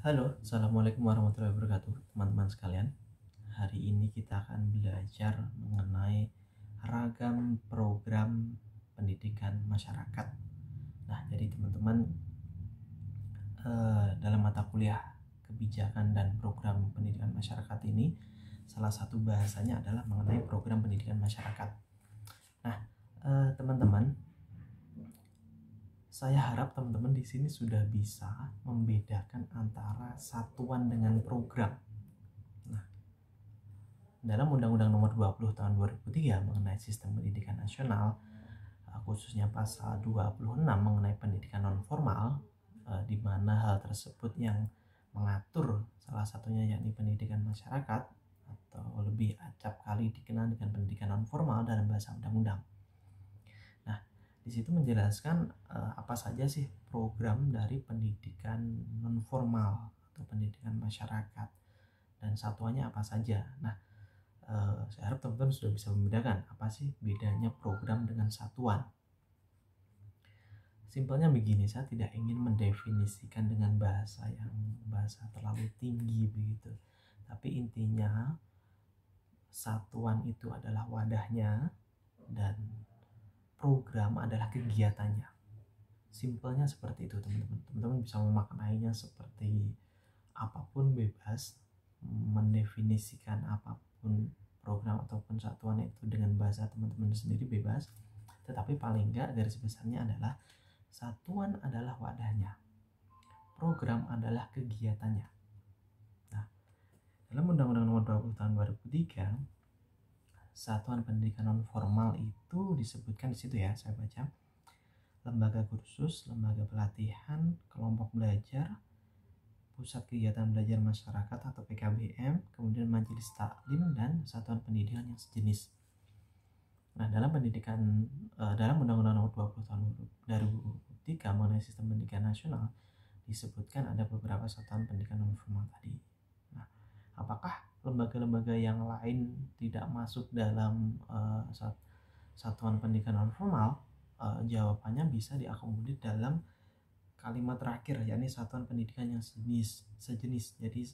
Halo, Assalamualaikum warahmatullahi wabarakatuh, teman-teman sekalian. Hari ini kita akan belajar mengenai ragam program pendidikan masyarakat. Nah, jadi teman-teman, dalam mata kuliah kebijakan dan program pendidikan masyarakat ini, salah satu bahasanya adalah mengenai program pendidikan masyarakat. Nah, teman-teman, saya harap teman-teman di sini sudah bisa membedakan antara satuan dengan program. Dalam Undang-Undang Nomor 20 Tahun 2003 mengenai Sistem Pendidikan Nasional, khususnya pasal 26 mengenai pendidikan non-formal, di mana hal tersebut yang mengatur salah satunya yakni pendidikan masyarakat, atau lebih acap kali dikenal dengan pendidikan non-formal dalam bahasa undang-undang. Nah, di situ menjelaskan apa saja sih program dari pendidikan non-formal atau pendidikan masyarakat dan satuannya apa saja. Nah, saya harap teman-teman sudah bisa membedakan apa sih bedanya program dengan satuan. Simpelnya begini, saya tidak ingin mendefinisikan dengan bahasa terlalu tinggi begitu. Tapi intinya satuan itu adalah wadahnya dan program adalah kegiatannya. Simpelnya seperti itu, teman-teman. Teman-teman bisa memaknainya seperti apapun, bebas mendefinisikan apapun program ataupun satuan itu dengan bahasa teman-teman sendiri, bebas. Tetapi paling enggak garis besarnya adalah satuan adalah wadahnya, program adalah kegiatannya. Nah, dalam Undang-Undang Nomor 20 Tahun 2003, satuan pendidikan non formal itu disebutkan di situ ya, saya baca. Lembaga kursus, lembaga pelatihan, kelompok belajar, pusat kegiatan belajar masyarakat atau PKBM, kemudian majelis taklim dan satuan pendidikan yang sejenis. Nah, dalam Undang-Undang Nomor 20 Tahun 2003 mengenai Sistem Pendidikan Nasional disebutkan ada beberapa satuan pendidikan non formal tadi. Nah, apakah lembaga-lembaga yang lain tidak masuk dalam satuan pendidikan non formal? Jawabannya bisa diakomodir dalam kalimat terakhir, yakni satuan pendidikan yang sejenis. Jadi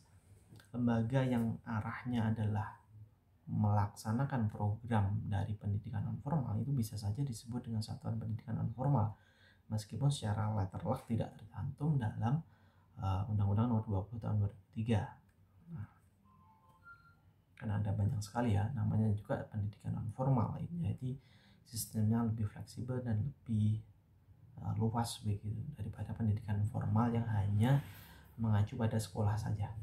lembaga yang arahnya adalah melaksanakan program dari pendidikan non formal itu bisa saja disebut dengan satuan pendidikan non formal, meskipun secara letterlock tidak tercantum dalam Undang-Undang Nomor 20 Tahun 2003. Nah, karena ada banyak sekali ya, namanya juga pendidikan non formal, jadi sistemnya lebih fleksibel dan lebih luas begitu daripada pendidikan formal yang hanya mengacu pada sekolah saja.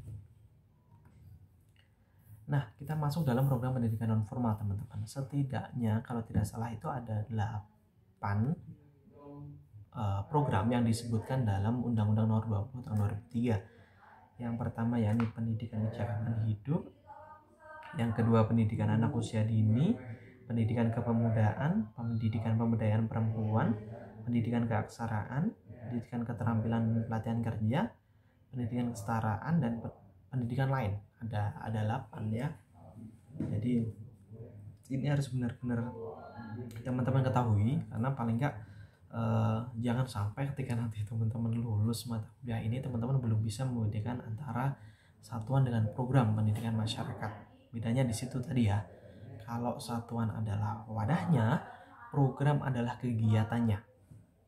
Nah, kita masuk dalam program pendidikan non formal, teman-teman. Setidaknya kalau tidak salah itu ada 8 program yang disebutkan dalam Undang-Undang Nomor 20 Tahun 2003. Yang pertama yakni pendidikan kecerdasan hidup, yang kedua pendidikan anak usia dini, pendidikan kepemudaan, pendidikan pemberdayaan perempuan, pendidikan keaksaraan, pendidikan keterampilan pelatihan kerja, pendidikan kesetaraan, dan pendidikan lain. Ada 8 ya. Jadi ini harus benar-benar teman-teman ketahui, karena paling enggak jangan sampai ketika nanti teman-teman lulus mata kuliah ini teman-teman belum bisa membedakan antara satuan dengan program pendidikan masyarakat. Bedanya di situ tadi ya. Kalau satuan adalah wadahnya, program adalah kegiatannya.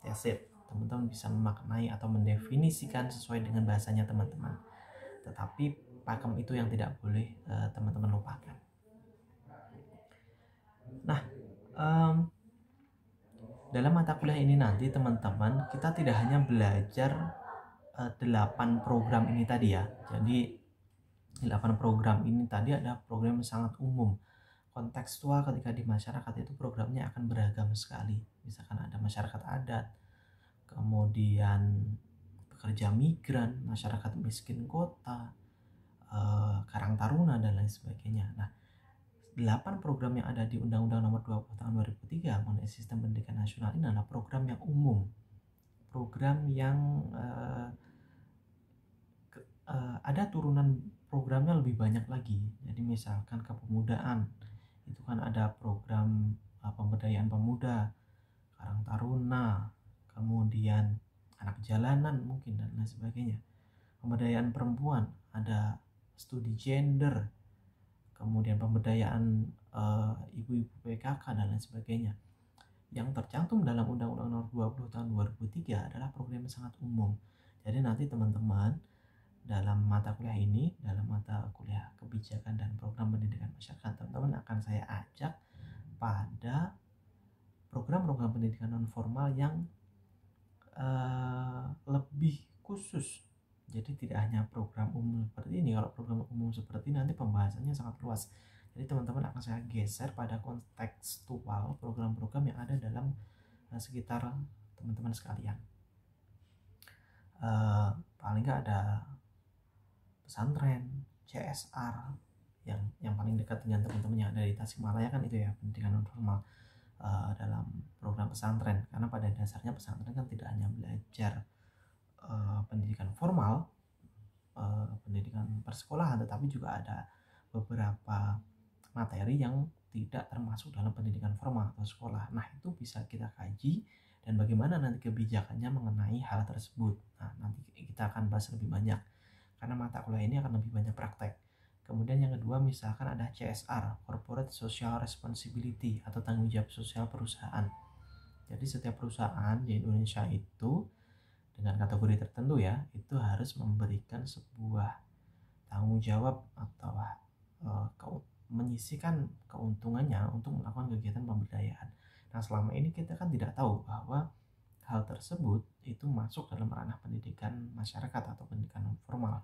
That's it. Teman-teman bisa memaknai atau mendefinisikan sesuai dengan bahasanya teman-teman. Tetapi pakem itu yang tidak boleh teman-teman lupakan. Nah, dalam mata kuliah ini nanti teman-teman kita tidak hanya belajar 8 program ini tadi ya. Jadi 8 program ini tadi ada program yang sangat umum, kontekstual. Ketika di masyarakat itu programnya akan beragam sekali. Misalkan ada masyarakat adat, kemudian pekerja migran, masyarakat miskin kota, Karang Taruna, dan lain sebagainya. Nah, 8 program yang ada di Undang-Undang Nomor 20 Tahun 2003 mengenai Sistem Pendidikan Nasional ini adalah program yang umum, program yang ada turunan programnya lebih banyak lagi. Jadi misalkan kepemudaan, itu kan ada program pemberdayaan pemuda, Karang Taruna, kemudian anak jalanan mungkin, dan lain sebagainya. pemberdayaan perempuan, ada studi gender, kemudian pemberdayaan ibu-ibu PKK dan lain sebagainya. Yang tercantum dalam Undang-Undang Nomor 20 Tahun 2003 adalah program yang sangat umum. Jadi nanti teman-teman dalam mata kuliah ini, dalam mata kuliah kebijakan dan program pendidikan masyarakat, teman-teman akan saya ajak pada program-program pendidikan non formal yang lebih khusus. Jadi tidak hanya program umum seperti ini. Kalau program umum seperti ini nanti pembahasannya sangat luas. Jadi teman-teman akan saya geser pada kontekstual program-program yang ada dalam sekitar teman-teman sekalian. Paling nggak ada pesantren, CSR, yang paling dekat dengan teman-teman yang ada di Tasikmalaya kan itu ya, pendidikan non formal dalam program pesantren. Karena pada dasarnya pesantren kan tidak hanya belajar pendidikan formal, pendidikan persekolahan, tetapi juga ada beberapa materi yang tidak termasuk dalam pendidikan formal atau sekolah. Nah, itu bisa kita kaji dan bagaimana nanti kebijakannya mengenai hal tersebut. Nah, nanti kita akan bahas lebih banyak karena mata kuliah ini akan lebih banyak praktek. Kemudian yang kedua, misalkan ada CSR, Corporate Social Responsibility atau tanggung jawab sosial perusahaan. Jadi setiap perusahaan di Indonesia itu dengan kategori tertentu ya, itu harus memberikan sebuah tanggung jawab atau menyisihkan keuntungannya untuk melakukan kegiatan pemberdayaan. Nah, selama ini kita kan tidak tahu bahwa hal tersebut itu masuk dalam ranah pendidikan masyarakat atau pendidikan non formal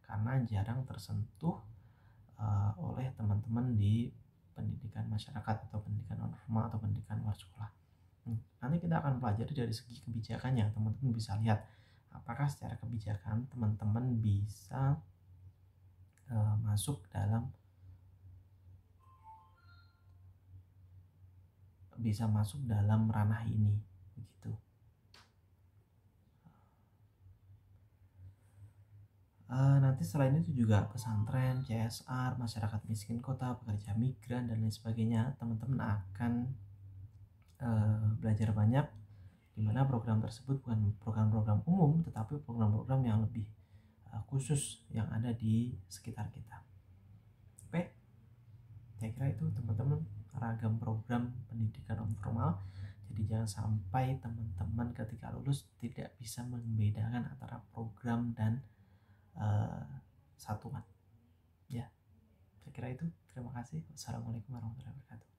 karena jarang tersentuh oleh teman-teman di pendidikan masyarakat atau pendidikan non formal atau pendidikan luar sekolah. Nanti kita akan pelajari dari segi kebijakannya. Teman-teman bisa lihat apakah secara kebijakan teman-teman bisa masuk dalam ranah ini begitu. Nanti selain itu juga pesantren, CSR, masyarakat miskin kota, pekerja migran dan lain sebagainya, teman-teman akan belajar banyak, di mana program tersebut bukan program-program umum tetapi program-program yang lebih khusus yang ada di sekitar kita. Oke, saya kira itu teman-teman ragam program pendidikan non formal. Jadi jangan sampai teman-teman ketika lulus tidak bisa membedakan antara program dan satuan. Ya, saya kira itu. Terima kasih. Wassalamualaikum warahmatullahi wabarakatuh.